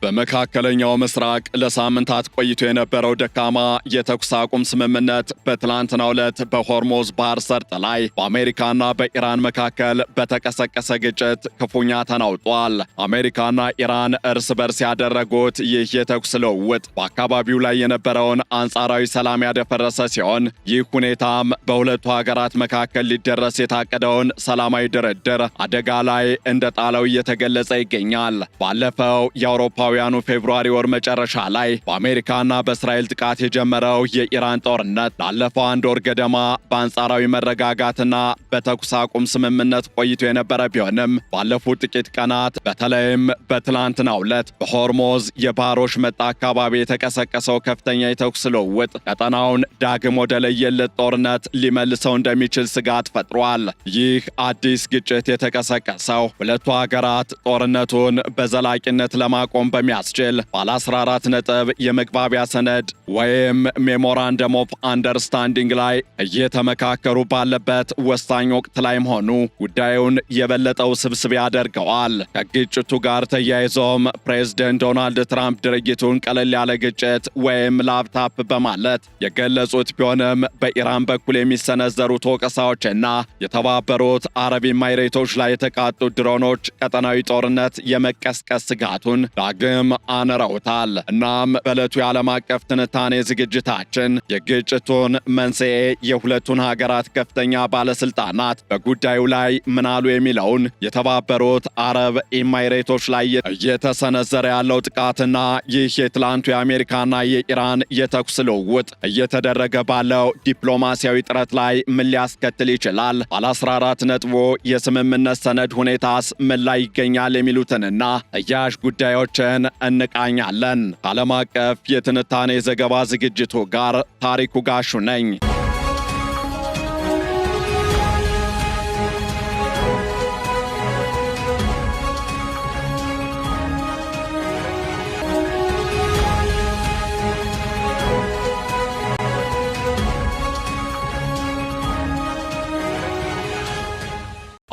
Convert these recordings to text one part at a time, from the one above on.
በመካከለኛው ምስራቅ ለሳምንታት ቆይቶ የነበረው ደካማ የተኩስ አቁም ስምምነት በትላንትናው ዕለት በሆርሙዝ ባህር ሰርጥ ላይ በአሜሪካና በኢራን መካከል በተቀሰቀሰ ግጭት ክፉኛ ተናውጧል። አሜሪካና ኢራን እርስ በርስ ያደረጉት ይህ የተኩስ ልውውጥ በአካባቢው ላይ የነበረውን አንጻራዊ ሰላም ያደፈረሰ ሲሆን ይህ ሁኔታም በሁለቱ ሀገራት መካከል ሊደረስ የታቀደውን ሰላማዊ ድርድር አደጋ ላይ እንደጣለው እየተገለጸ ይገኛል። ባለፈው የአውሮፓውያኑ ፌብሩዋሪ ወር መጨረሻ ላይ በአሜሪካና በእስራኤል ጥቃት የጀመረው የኢራን ጦርነት ላለፈው አንድ ወር ገደማ በአንጻራዊ መረጋጋትና በተኩስ አቁም ስምምነት ቆይቶ የነበረ ቢሆንም ባለፉት ጥቂት ቀናት በተለይም በትላንትናው ዕለት በሆርሙዝ የባህር ወሽመጥ አካባቢ የተቀሰቀሰው ከፍተኛ የተኩስ ልውውጥ ቀጠናውን ዳግም ወደ ለየለት ጦርነት ሊመልሰው እንደሚችል ስጋት ፈጥሯል። ይህ አዲስ ግጭት የተቀሰቀሰው ሁለቱ ሀገራት ጦርነቱን በዘላቂነት ለማቆም በሚያስችል ባለ 14 ነጥብ የመግባቢያ ሰነድ ወይም ሜሞራንደም ኦፍ አንደርስታንዲንግ ላይ እየተመካከሩ ባለበት ወሳኝ ወቅት ላይ መሆኑ ጉዳዩን የበለጠ ውስብስብ ያደርገዋል። ከግጭቱ ጋር ተያይዞም ፕሬዝደንት ዶናልድ ትራምፕ ድርጊቱን ቀለል ያለ ግጭት ወይም ላፕታፕ በማለት የገለጹት ቢሆንም በኢራን በኩል የሚሰነዘሩት ወቀሳዎችና የተባበሩት አረብ ኤሚሬቶች ላይ የተቃጡ ድሮኖች ቀጠናዊ ጦርነት የመቀስቀስ ስጋቱን ዳግም አነረውታል። እናም በዕለቱ የዓለም አቀፍ ትንታኔ ዝግጅታችን የግጭቱን መንስኤ፣ የሁለቱን ሀገራት ከፍተኛ ባለስልጣናት በጉዳዩ ላይ ምናሉ የሚለውን፣ የተባበሩት አረብ ኤሚሬቶች ላይ እየተሰነዘረ ያለው ጥቃትና ይህ የትላንቱ የአሜሪካና የኢራን የተኩስ ልውውጥ እየተደረገ ባለው ዲፕሎማሲያዊ ጥረት ላይ ምን ሊያስከትል ይችላል? ባለ 14 ነጥቡ የስምምነት ሰነድ ሁኔታስ ምን ላይ ይገኛል? የሚሉትንና ተያያዥ ጉዳዮችን እንቃኛለን። ከዓለም አቀፍ የትንታኔ ዘገባ ዝግጅቱ ጋር ታሪኩ ጋሹ ነኝ።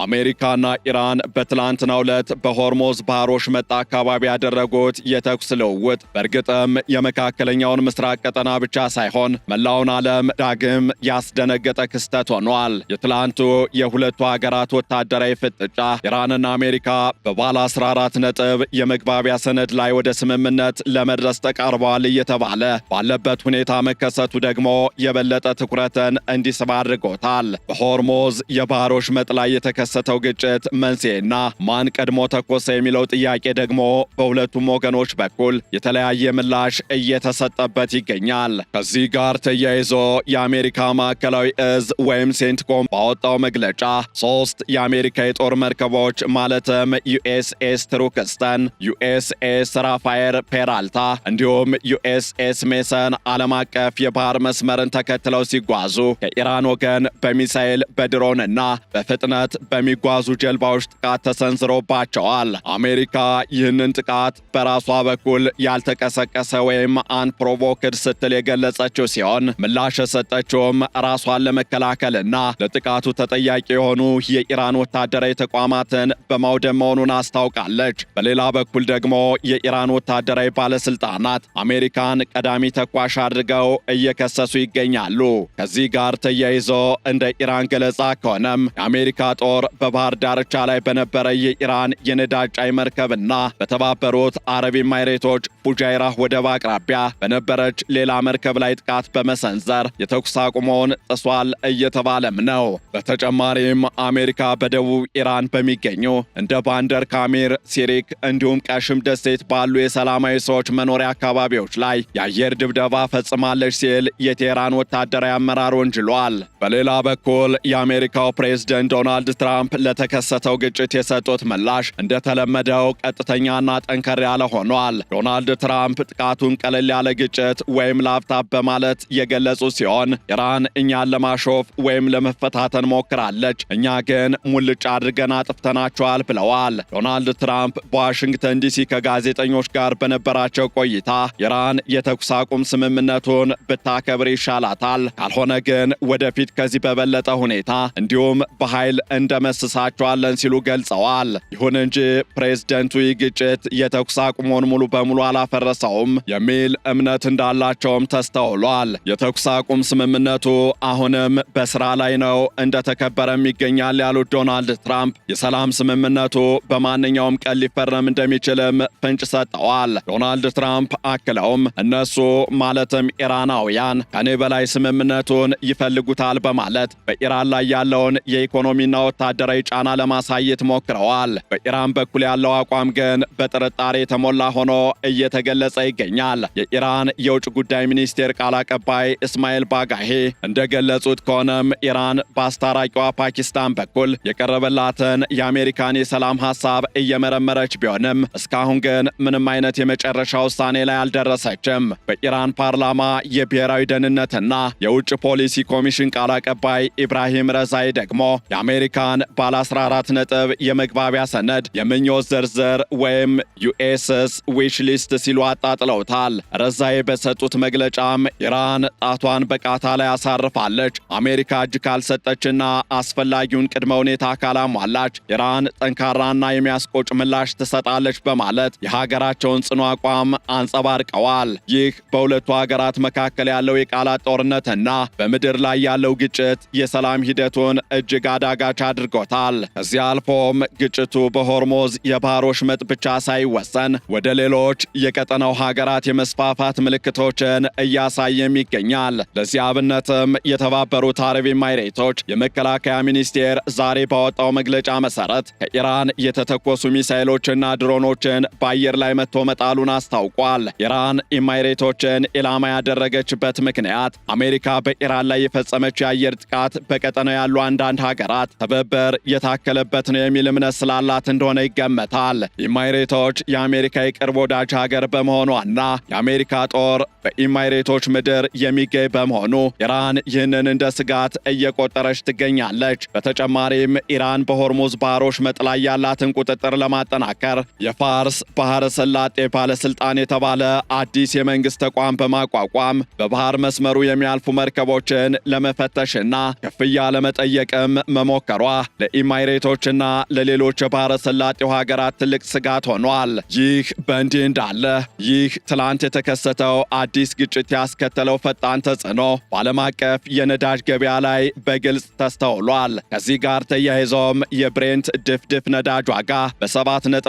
አሜሪካና ኢራን በትላንትናው ዕለት በሆርሙዝ ባህር ወሽመጥ አካባቢ ያደረጉት የተኩስ ልውውጥ በእርግጥም የመካከለኛውን ምስራቅ ቀጠና ብቻ ሳይሆን መላውን ዓለም ዳግም ያስደነገጠ ክስተት ሆኗል። የትላንቱ የሁለቱ ሀገራት ወታደራዊ ፍጥጫ ኢራንና አሜሪካ በባለ 14 ነጥብ የመግባቢያ ሰነድ ላይ ወደ ስምምነት ለመድረስ ተቃርበዋል እየተባለ ባለበት ሁኔታ መከሰቱ ደግሞ የበለጠ ትኩረትን እንዲስብ አድርጎታል። በሆርሙዝ የባህር ወሽመጥ ላይ የተከሰተው ግጭት መንስኤና ማን ቀድሞ ተኮሰ የሚለው ጥያቄ ደግሞ በሁለቱም ወገኖች በኩል የተለያየ ምላሽ እየተሰጠበት ይገኛል። ከዚህ ጋር ተያይዞ የአሜሪካ ማዕከላዊ እዝ ወይም ሴንትኮም ባወጣው መግለጫ 3 የአሜሪካ የጦር መርከቦች ማለትም ዩኤስኤስ ትሩክስተን፣ ዩኤስኤስ ራፋኤል ፔራልታ እንዲሁም ዩኤስኤስ ሜሰን ዓለም አቀፍ የባህር መስመርን ተከትለው ሲጓዙ ከኢራን ወገን በሚሳኤል በድሮንና በፍጥነት በሚጓዙ ጀልባዎች ጥቃት ተሰንዝሮባቸዋል። አሜሪካ ይህንን ጥቃት በራሷ በኩል ያልተቀሰቀሰ ወይም አንፕሮቮክድ ስትል የገለጸችው ሲሆን ምላሽ የሰጠችውም ራሷን ለመከላከልና ለጥቃቱ ተጠያቂ የሆኑ የኢራን ወታደራዊ ተቋማትን በማውደም መሆኑን አስታውቃለች። በሌላ በኩል ደግሞ የኢራን ወታደራዊ ባለስልጣናት አሜሪካን ቀዳሚ ተኳሽ አድርገው እየከሰሱ ይገኛሉ። ከዚህ ጋር ተያይዞ እንደ ኢራን ገለጻ ከሆነም የአሜሪካ ጦር በባህር ዳርቻ ላይ በነበረ የኢራን የነዳጅ ጫኝ መርከብና በተባበሩት አረብ ኤሚሬቶች ፉጃይራ ወደብ አቅራቢያ በነበረች ሌላ መርከብ ላይ ጥቃት በመሰንዘር የተኩስ አቁሙን ጥሷል እየተባለም ነው። በተጨማሪም አሜሪካ በደቡብ ኢራን በሚገኙ እንደ ባንደር ካሚር፣ ሲሪክ እንዲሁም ቀሽም ደሴት ባሉ የሰላማዊ ሰዎች መኖሪያ አካባቢዎች ላይ የአየር ድብደባ ፈጽማለች ሲል የቴህራን ወታደራዊ አመራር ወንጅሏል። በሌላ በኩል የአሜሪካው ፕሬዝደንት ዶናልድ ትራምፕ ለተከሰተው ግጭት የሰጡት ምላሽ እንደተለመደው ቀጥተኛና ጠንከር ያለ ሆኗል። ዶናልድ ትራምፕ ጥቃቱን ቀለል ያለ ግጭት ወይም ላፕታፕ በማለት የገለጹ ሲሆን ኢራን እኛን ለማሾፍ ወይም ለመፈታተን ሞክራለች፣ እኛ ግን ሙልጭ አድርገን አጥፍተናቸዋል ብለዋል። ዶናልድ ትራምፕ በዋሽንግተን ዲሲ ከጋዜጠኞች ጋር በነበራቸው ቆይታ ኢራን የተኩስ አቁም ስምምነቱን ብታከብር ይሻላታል፣ ካልሆነ ግን ወደፊት ከዚህ በበለጠ ሁኔታ እንዲሁም በኃይል እንደ እንደመስሳቸዋለን ሲሉ ገልጸዋል። ይሁን እንጂ ፕሬዝደንቱ ይህ ግጭት የተኩስ አቁሙን ሙሉ በሙሉ አላፈረሰውም የሚል እምነት እንዳላቸውም ተስተውሏል። የተኩስ አቁም ስምምነቱ አሁንም በስራ ላይ ነው፣ እንደተከበረም ይገኛል ያሉት ዶናልድ ትራምፕ የሰላም ስምምነቱ በማንኛውም ቀን ሊፈረም እንደሚችልም ፍንጭ ሰጠዋል። ዶናልድ ትራምፕ አክለውም እነሱ ማለትም ኢራናውያን ከኔ በላይ ስምምነቱን ይፈልጉታል በማለት በኢራን ላይ ያለውን የኢኮኖሚና ወታደራዊ ጫና ለማሳየት ሞክረዋል። በኢራን በኩል ያለው አቋም ግን በጥርጣሬ የተሞላ ሆኖ እየተገለጸ ይገኛል። የኢራን የውጭ ጉዳይ ሚኒስቴር ቃል አቀባይ እስማኤል ባጋሄ እንደገለጹት ከሆነም ኢራን በአስታራቂዋ ፓኪስታን በኩል የቀረበላትን የአሜሪካን የሰላም ሐሳብ እየመረመረች ቢሆንም እስካሁን ግን ምንም አይነት የመጨረሻ ውሳኔ ላይ አልደረሰችም። በኢራን ፓርላማ የብሔራዊ ደህንነትና የውጭ ፖሊሲ ኮሚሽን ቃል አቀባይ ኢብራሂም ረዛይ ደግሞ የአሜሪካን ባለ 14 ነጥብ የመግባቢያ ሰነድ የምኞት ዝርዝር ወይም ዩኤስስ ዊሽ ሊስት ሲሉ አጣጥለውታል። ረዛይ በሰጡት መግለጫም ኢራን ጣቷን በቃታ ላይ አሳርፋለች፣ አሜሪካ እጅ ካልሰጠችና አስፈላጊውን ቅድመ ሁኔታ ካላሟላች ኢራን ጠንካራና የሚያስቆጭ ምላሽ ትሰጣለች በማለት የሀገራቸውን ጽኑ አቋም አንጸባርቀዋል። ይህ በሁለቱ ሀገራት መካከል ያለው የቃላት ጦርነትና በምድር ላይ ያለው ግጭት የሰላም ሂደቱን እጅግ አዳጋች አድርጎታል። ከዚህ አልፎም ግጭቱ በሆርሙዝ የባህር ወሽመጥ ብቻ ሳይወሰን ወደ ሌሎች የቀጠናው ሀገራት የመስፋፋት ምልክቶችን እያሳየም ይገኛል። ለዚህ አብነትም የተባበሩት አረብ ኤሚሬቶች የመከላከያ ሚኒስቴር ዛሬ ባወጣው መግለጫ መሰረት ከኢራን የተተኮሱ ሚሳኤሎችና ድሮኖችን በአየር ላይ መጥቶ መጣሉን አስታውቋል። ኢራን ኤሚሬቶችን ኢላማ ያደረገችበት ምክንያት አሜሪካ በኢራን ላይ የፈጸመችው የአየር ጥቃት በቀጠናው ያሉ አንዳንድ ሀገራት ትብብር የታከለበት ነው የሚል እምነት ስላላት እንደሆነ ይገመታል። ኤሚሬቶች የአሜሪካ የቅርብ ወዳጅ ሀገር በመሆኗና የአሜሪካ ጦር በኤሚሬቶች ምድር የሚገኝ በመሆኑ ኢራን ይህንን እንደ ስጋት እየቆጠረች ትገኛለች። በተጨማሪም ኢራን በሆርሙዝ ባህር ወሽመጥ ላይ ያላትን ቁጥጥር ለማጠናከር የፋርስ ባህረ ሰላጤ ባለስልጣን የተባለ አዲስ የመንግስት ተቋም በማቋቋም በባህር መስመሩ የሚያልፉ መርከቦችን ለመፈተሽና ክፍያ ለመጠየቅም መሞከሯ ለኤሚሬቶችና ለሌሎች የባህረ ሰላጤው ሀገራት ትልቅ ስጋት ሆኗል። ይህ በእንዲህ እንዳለ ይህ ትላንት የተከሰተው አዲስ ግጭት ያስከተለው ፈጣን ተጽዕኖ በዓለም አቀፍ የነዳጅ ገበያ ላይ በግልጽ ተስተውሏል። ከዚህ ጋር ተያይዞም የብሬንት ድፍድፍ ነዳጅ ዋጋ በ7.5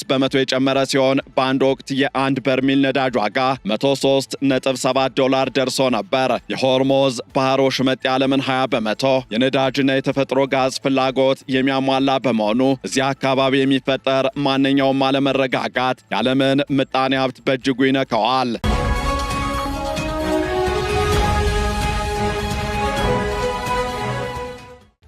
በመቶ የጨመረ ሲሆን በአንድ ወቅት የአንድ በርሚል ነዳጅ ዋጋ $103.7 ደርሶ ነበር። የሆርሙዝ ባህር ወሽመጥ የዓለምን 20 በመቶ የነዳጅና የተፈጥሮ ጋዝ ፍላጎት የሚያሟላ በመሆኑ እዚህ አካባቢ የሚፈጠር ማንኛውም አለመረጋጋት የዓለምን ምጣኔ ሀብት በእጅጉ ይነካዋል።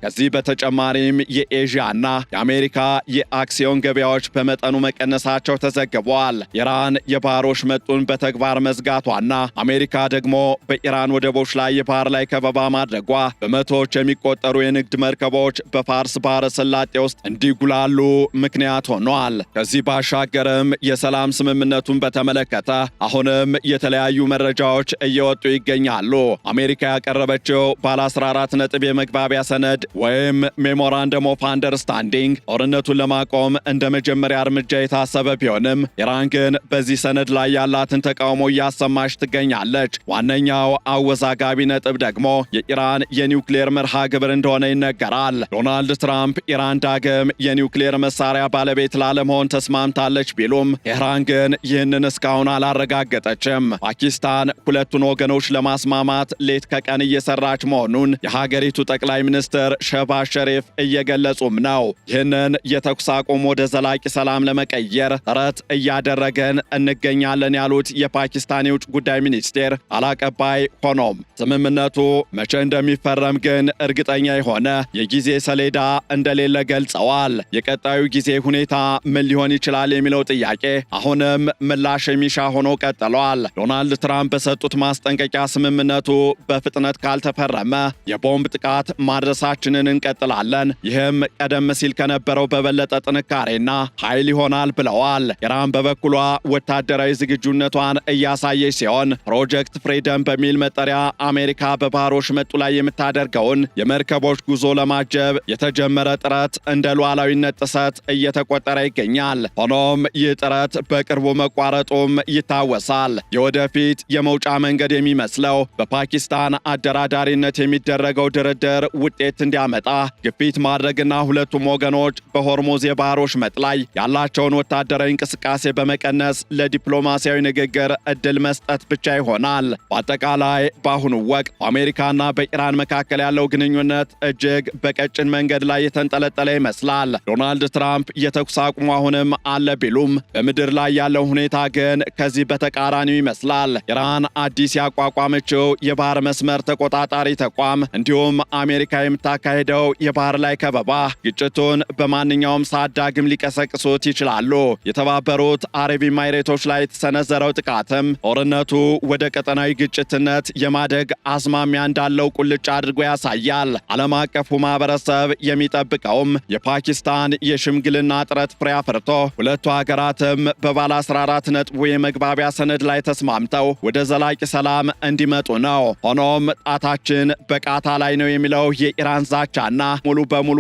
ከዚህ በተጨማሪም የኤዥያና የአሜሪካ የአክሲዮን ገበያዎች በመጠኑ መቀነሳቸው ተዘግቧል። ኢራን የባህር ወሽመጡን በተግባር መዝጋቷና አሜሪካ ደግሞ በኢራን ወደቦች ላይ የባህር ላይ ከበባ ማድረጓ በመቶዎች የሚቆጠሩ የንግድ መርከቦች በፋርስ ባህረ ሰላጤ ውስጥ እንዲጉላሉ ምክንያት ሆኗል። ከዚህ ባሻገርም የሰላም ስምምነቱን በተመለከተ አሁንም የተለያዩ መረጃዎች እየወጡ ይገኛሉ። አሜሪካ ያቀረበችው ባለ 14 ነጥብ የመግባቢያ ሰነድ ወይም ሜሞራንደም ኦፍ አንደርስታንዲንግ ጦርነቱን ለማቆም እንደ መጀመሪያ እርምጃ የታሰበ ቢሆንም ኢራን ግን በዚህ ሰነድ ላይ ያላትን ተቃውሞ እያሰማች ትገኛለች። ዋነኛው አወዛጋቢ ነጥብ ደግሞ የኢራን የኒውክሌር መርሃ ግብር እንደሆነ ይነገራል። ዶናልድ ትራምፕ ኢራን ዳግም የኒውክሌር መሳሪያ ባለቤት ላለመሆን ተስማምታለች ቢሉም ቴህራን ግን ይህንን እስካሁን አላረጋገጠችም። ፓኪስታን ሁለቱን ወገኖች ለማስማማት ሌት ከቀን እየሰራች መሆኑን የሀገሪቱ ጠቅላይ ሚኒስትር ሸህባዝ ሸሪፍ እየገለጹም ነው። ይህንን የተኩስ አቁም ወደ ዘላቂ ሰላም ለመቀየር ጥረት እያደረገን እንገኛለን ያሉት የፓኪስታን የውጭ ጉዳይ ሚኒስቴር ቃል አቀባይ ሆኖም ስምምነቱ መቼ እንደሚፈረም ግን እርግጠኛ የሆነ የጊዜ ሰሌዳ እንደሌለ ገልጸዋል። የቀጣዩ ጊዜ ሁኔታ ምን ሊሆን ይችላል የሚለው ጥያቄ አሁንም ምላሽ የሚሻ ሆኖ ቀጥሏል። ዶናልድ ትራምፕ በሰጡት ማስጠንቀቂያ ስምምነቱ በፍጥነት ካልተፈረመ የቦምብ ጥቃት ማድረሳችን ጥረታችንን እንቀጥላለን፣ ይህም ቀደም ሲል ከነበረው በበለጠ ጥንካሬና ኃይል ይሆናል ብለዋል። ኢራን በበኩሏ ወታደራዊ ዝግጁነቷን እያሳየች ሲሆን ፕሮጀክት ፍሪደም በሚል መጠሪያ አሜሪካ በባህር ወሽመጡ ላይ የምታደርገውን የመርከቦች ጉዞ ለማጀብ የተጀመረ ጥረት እንደ ሉዓላዊነት ጥሰት እየተቆጠረ ይገኛል። ሆኖም ይህ ጥረት በቅርቡ መቋረጡም ይታወሳል። የወደፊት የመውጫ መንገድ የሚመስለው በፓኪስታን አደራዳሪነት የሚደረገው ድርድር ውጤት እንዲያመጣ ግፊት ማድረግና ሁለቱም ወገኖች በሆርሙዝ የባህር ወሽመጥ ላይ ያላቸውን ወታደራዊ እንቅስቃሴ በመቀነስ ለዲፕሎማሲያዊ ንግግር እድል መስጠት ብቻ ይሆናል። በአጠቃላይ በአሁኑ ወቅት በአሜሪካና በኢራን መካከል ያለው ግንኙነት እጅግ በቀጭን መንገድ ላይ የተንጠለጠለ ይመስላል። ዶናልድ ትራምፕ የተኩስ አቁሙ አሁንም አለ ቢሉም በምድር ላይ ያለው ሁኔታ ግን ከዚህ በተቃራኒው ይመስላል። ኢራን አዲስ ያቋቋመችው የባህር መስመር ተቆጣጣሪ ተቋም እንዲሁም አሜሪካ የምታካሄደው የባህር ላይ ከበባ ግጭቱን በማንኛውም ሰዓት ዳግም ሊቀሰቅሱት ይችላሉ። የተባበሩት አረብ ኤሚሬቶች ላይ የተሰነዘረው ጥቃትም ጦርነቱ ወደ ቀጠናዊ ግጭትነት የማደግ አዝማሚያ እንዳለው ቁልጭ አድርጎ ያሳያል። ዓለም አቀፉ ማህበረሰብ የሚጠብቀውም የፓኪስታን የሽምግልና ጥረት ፍሬ አፍርቶ ሁለቱ ሀገራትም በባለ 14 ነጥቡ የመግባቢያ ሰነድ ላይ ተስማምተው ወደ ዘላቂ ሰላም እንዲመጡ ነው። ሆኖም ጣታችን በቃታ ላይ ነው የሚለው የኢራን ዛቻና ሙሉ በሙሉ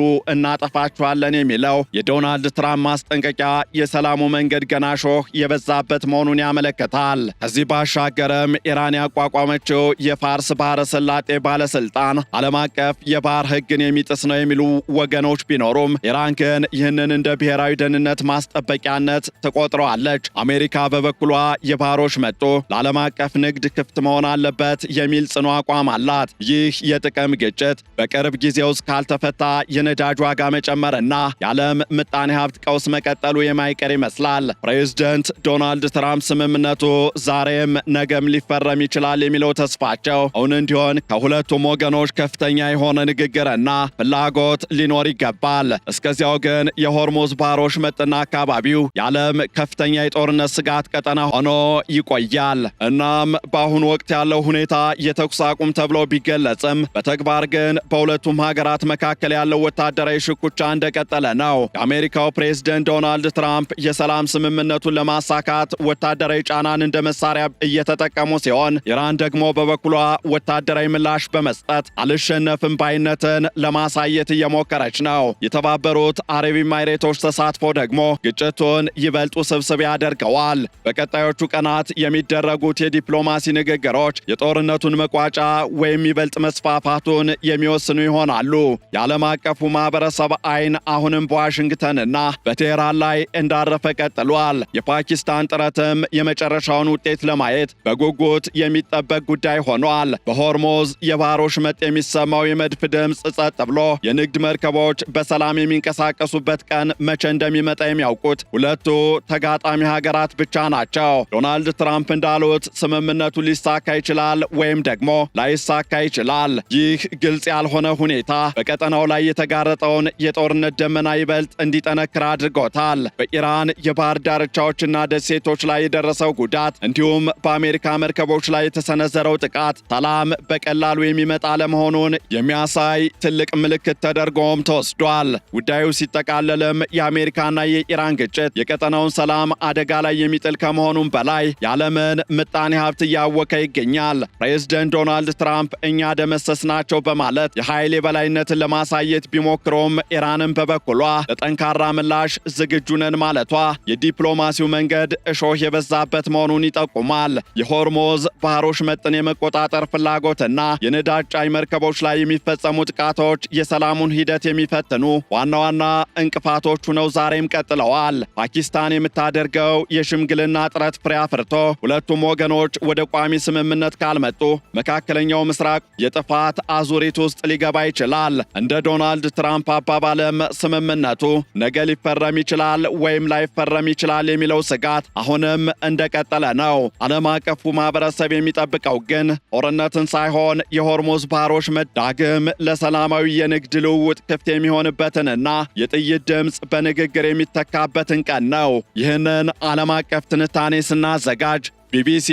እናጠፋችኋለን የሚለው የዶናልድ ትራምፕ ማስጠንቀቂያ የሰላሙ መንገድ ገና ሾህ የበዛበት መሆኑን ያመለክታል። ከዚህ ባሻገርም ኢራን ያቋቋመችው የፋርስ ባህረ ሰላጤ ባለስልጣን ዓለም አቀፍ የባህር ሕግን የሚጥስ ነው የሚሉ ወገኖች ቢኖሩም ኢራን ግን ይህንን እንደ ብሔራዊ ደህንነት ማስጠበቂያነት ተቆጥረዋለች። አሜሪካ በበኩሏ የባህር ወሽመጡ ለዓለም አቀፍ ንግድ ክፍት መሆን አለበት የሚል ጽኑ አቋም አላት። ይህ የጥቅም ግጭት በቅርብ ጊዜ ውስጥ ካልተፈታ የነዳጅ ዋጋ መጨመርና የዓለም ምጣኔ ሀብት ቀውስ መቀጠሉ የማይቀር ይመስላል። ፕሬዝደንት ዶናልድ ትራምፕ ስምምነቱ ዛሬም ነገም ሊፈረም ይችላል የሚለው ተስፋቸው እውን እንዲሆን ከሁለቱም ወገኖች ከፍተኛ የሆነ ንግግርና ፍላጎት ሊኖር ይገባል። እስከዚያው ግን የሆርሙዝ ባህር ወሽመጥና አካባቢው የዓለም ከፍተኛ የጦርነት ስጋት ቀጠና ሆኖ ይቆያል። እናም በአሁኑ ወቅት ያለው ሁኔታ የተኩስ አቁም ተብሎ ቢገለጽም በተግባር ግን በሁለቱም ሀገራት መካከል ያለው ወታደራዊ ሽኩቻ እንደቀጠለ ነው። የአሜሪካው ፕሬዝደንት ዶናልድ ትራምፕ የሰላም ስምምነቱን ለማሳካት ወታደራዊ ጫናን እንደ መሳሪያ እየተጠቀሙ ሲሆን ኢራን ደግሞ በበኩሏ ወታደራዊ ምላሽ በመስጠት አልሸነፍም ባይነትን ለማሳየት እየሞከረች ነው። የተባበሩት አረብ ኤሚሬቶች ተሳትፎ ደግሞ ግጭቱን ይበልጡ ስብስብ ያደርገዋል። በቀጣዮቹ ቀናት የሚደረጉት የዲፕሎማሲ ንግግሮች የጦርነቱን መቋጫ ወይም ይበልጥ መስፋፋቱን የሚወስኑ ይሆናሉ። የዓለም አቀፉ ማህበረሰብ አይን አሁንም በዋሽንግተንና በቴህራን ላይ እንዳረፈ ቀጥሏል። የፓኪስታን ጥረትም የመጨረሻውን ውጤት ለማየት በጉጉት የሚጠበቅ ጉዳይ ሆኗል። በሆርሙዝ የባህር ወሽመጥ የሚሰማው የመድፍ ድምፅ ጸጥ ብሎ የንግድ መርከቦች በሰላም የሚንቀሳቀሱበት ቀን መቼ እንደሚመጣ የሚያውቁት ሁለቱ ተጋጣሚ ሀገራት ብቻ ናቸው። ዶናልድ ትራምፕ እንዳሉት ስምምነቱ ሊሳካ ይችላል ወይም ደግሞ ላይሳካ ይችላል። ይህ ግልጽ ያልሆነ ሁኔታ በቀጠናው ላይ የተጋረጠውን የጦርነት ደመና ይበልጥ እንዲጠነክር አድርጎታል። በኢራን የባህር ዳርቻዎችና ደሴቶች ላይ የደረሰው ጉዳት እንዲሁም በአሜሪካ መርከቦች ላይ የተሰነዘረው ጥቃት ሰላም በቀላሉ የሚመጣ ለመሆኑን የሚያሳይ ትልቅ ምልክት ተደርጎም ተወስዷል። ጉዳዩ ሲጠቃለልም የአሜሪካና የኢራን ግጭት የቀጠናውን ሰላም አደጋ ላይ የሚጥል ከመሆኑም በላይ የዓለምን ምጣኔ ሀብት እያወከ ይገኛል። ፕሬዝደንት ዶናልድ ትራምፕ እኛ ደመሰስናቸው በማለት የኃይል የበላይነትን ለማሳየት ቢሞክሩም ኢራንን በበኩሏ ለጠንካራ ምላሽ ዝግጁ ነን ማለቷ የዲፕሎማሲው መንገድ እሾህ የበዛበት መሆኑን ይጠቁማል። የሆርሙዝ ባህር ወሽመጥን የመቆጣጠር ፍላጎትና የነዳጅ ጫኝ መርከቦች ላይ የሚፈጸሙ ጥቃቶች የሰላሙን ሂደት የሚፈትኑ ዋና ዋና እንቅፋቶች ሆነው ዛሬም ቀጥለዋል። ፓኪስታን የምታደርገው የሽምግልና ጥረት ፍሬ አፍርቶ ሁለቱም ወገኖች ወደ ቋሚ ስምምነት ካልመጡ መካከለኛው ምስራቅ የጥፋት አዙሪት ውስጥ ሊገባ ይችላል። እንደ ዶናልድ ትራምፕ አባባልም ስምምነቱ ነገ ሊፈረም ይችላል ወይም ላይፈረም ይችላል የሚለው ስጋት አሁንም እንደቀጠለ ነው። ዓለም አቀፉ ማህበረሰብ የሚጠብቀው ግን ጦርነትን ሳይሆን የሆርሙዝ ባህር ወሽመጥ ዳግም ለሰላማዊ የንግድ ልውውጥ ክፍት የሚሆንበትንና የጥይት ድምፅ በንግግር የሚተካበትን ቀን ነው። ይህንን ዓለም አቀፍ ትንታኔ ስናዘጋጅ ቢቢሲ፣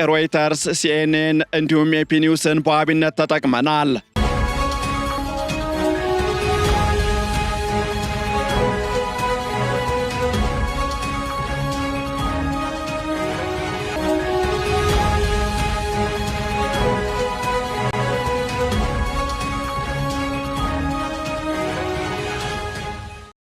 ሮይተርስ፣ ሲኤንኤን እንዲሁም ኤፒ ኒውስን በዋቢነት ተጠቅመናል።